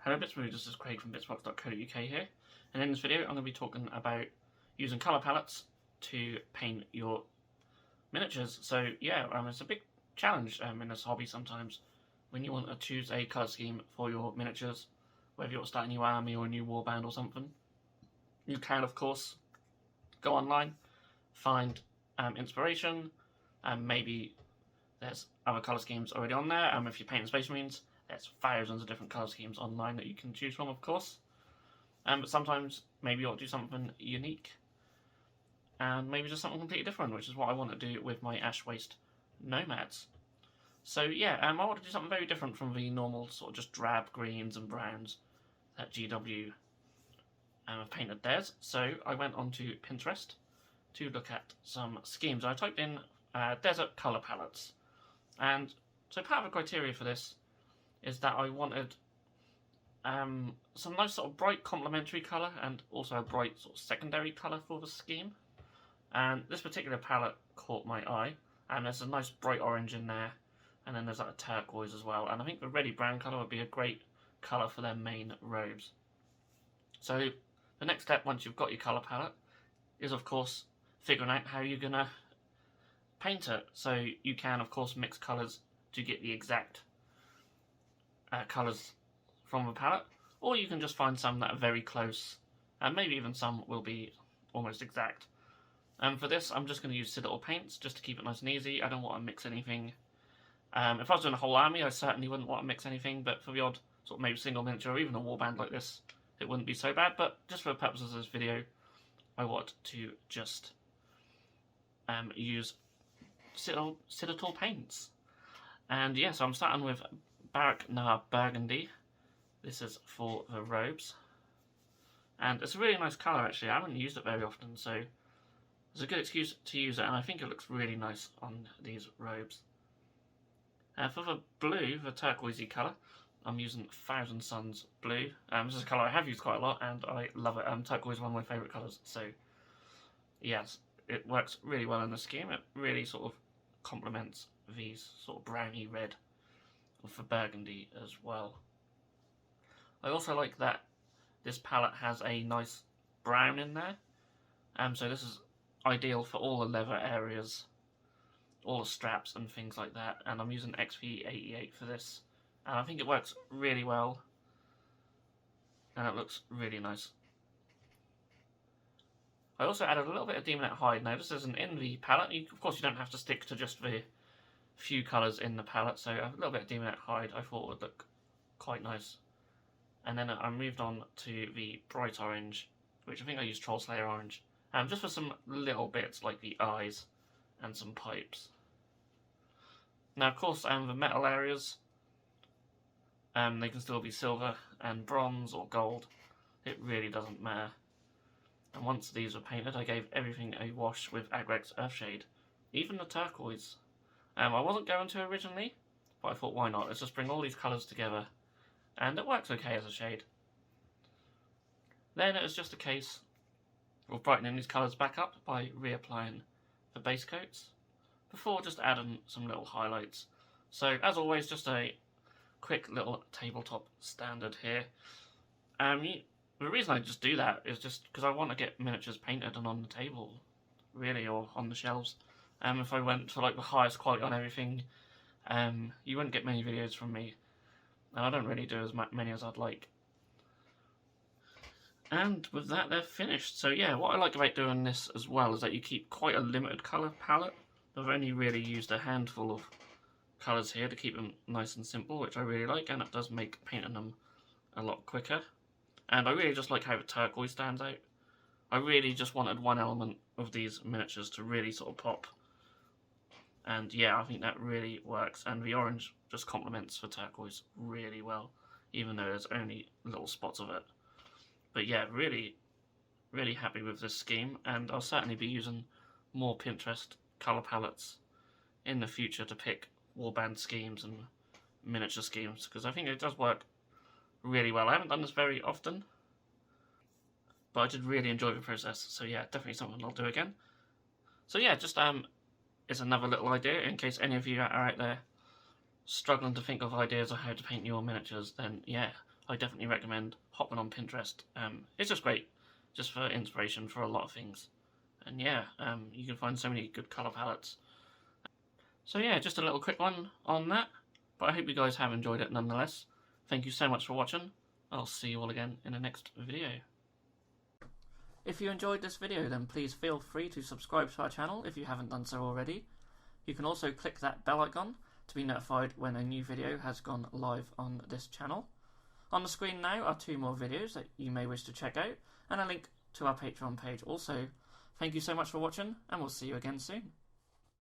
Hello Bitzbox, this is Craig from Bitzbox.co.uk here, and in this video I'm going to be talking about using colour palettes to paint your miniatures. So yeah, it's a big challenge in this hobby sometimes when you want to choose a colour scheme for your miniatures, whether you want to start a new army or a new warband or something. You can of course go online, find inspiration, and maybe there's other colour schemes already on there. If you're painting Space Marines, there's thousands of different colour schemes online that you can choose from, of course. But sometimes maybe you want to do something unique, and maybe just something completely different, which is what I want to do with my Ash Waste Nomads. So yeah, I want to do something very different from the normal sort of just drab greens and browns that GW have painted theirs. So I went onto Pinterest to look at some schemes. I typed in desert colour palettes, and so part of the criteria for this is that I wanted some nice sort of bright complementary colour and also a bright sort of secondary colour for the scheme. And this particular palette caught my eye, and there's a nice bright orange in there, and then there's like a turquoise as well, and I think the reddy brown colour would be a great colour for their main robes. So the next step, once you've got your colour palette, is of course figuring out how you're going to paint it. So you can of course mix colours to get the exact colours from the palette, or you can just find some that are very close, and maybe even some will be almost exact. And for this I'm just going to use Citadel paints just to keep it nice and easy. I don't want to mix anything. If I was doing a whole army I certainly wouldn't want to mix anything, but for the odd sort of maybe single miniature or even a warband like this, it wouldn't be so bad. But just for the purposes of this video I want to just use Citadel paints. And yeah, so I'm starting with Barrack Noir Burgundy. This is for the robes, and it's a really nice colour actually. I haven't used it very often, so it's a good excuse to use it, and I think it looks really nice on these robes. For the blue, the turquoisey colour, I'm using Thousand Suns blue. This is a colour I have used quite a lot and I love it. Turquoise is one of my favourite colours, so yes, it works really well in the scheme. It really sort of complements these sort of browny red for burgundy as well. I also like that this palette has a nice brown in there, so this is ideal for all the leather areas, all the straps and things like that, and I'm using XP88 for this, and I think it works really well and it looks really nice. I also added a little bit of Demonette Hide. Now this isn't in the palette, of course you don't have to stick to just the few colours in the palette, so a little bit of Demonette Hide I thought would look quite nice. And then I moved on to the bright orange, which I think I used Troll Slayer orange, just for some little bits like the eyes and some pipes. Now of course the metal areas, they can still be silver and bronze or gold, it really doesn't matter. And once these were painted I gave everything a wash with Agrax Earthshade, even the turquoise. I wasn't going to originally, but I thought why not, let's just bring all these colours together, and it works okay as a shade. Then it was just a case of brightening these colours back up by reapplying the base coats, before just adding some little highlights. So as always, just a quick little tabletop standard here. The reason I just do that is just because I want to get miniatures painted and on the table, really, or on the shelves. If I went for like the highest quality on everything, you wouldn't get many videos from me, and I don't really do as many as I'd like. And with that, they're finished. So yeah, what I like about doing this as well is that you keep quite a limited colour palette. I've only really used a handful of colours here to keep them nice and simple, which I really like, and it does make painting them a lot quicker. And I really just like how the turquoise stands out. I really just wanted one element of these miniatures to really sort of pop. And yeah, I think that really works, and the orange just complements the turquoise really well, even though there's only little spots of it. But yeah, really, really happy with this scheme, and I'll certainly be using more Pinterest colour palettes in the future to pick warband schemes and miniature schemes, because I think it does work really well. I haven't done this very often, but I did really enjoy the process, so yeah, definitely something I'll do again. So yeah, just is another little idea in case any of you are out there struggling to think of ideas of how to paint your miniatures. Then yeah, I definitely recommend hopping on Pinterest. It's just great, just for inspiration for a lot of things. And yeah, you can find so many good colour palettes. So yeah, just a little quick one on that. But I hope you guys have enjoyed it nonetheless. Thank you so much for watching. I'll see you all again in the next video. If you enjoyed this video, then please feel free to subscribe to our channel if you haven't done so already. You can also click that bell icon to be notified when a new video has gone live on this channel. On the screen now are 2 more videos that you may wish to check out, and a link to our Patreon page also. Thank you so much for watching, and we'll see you again soon.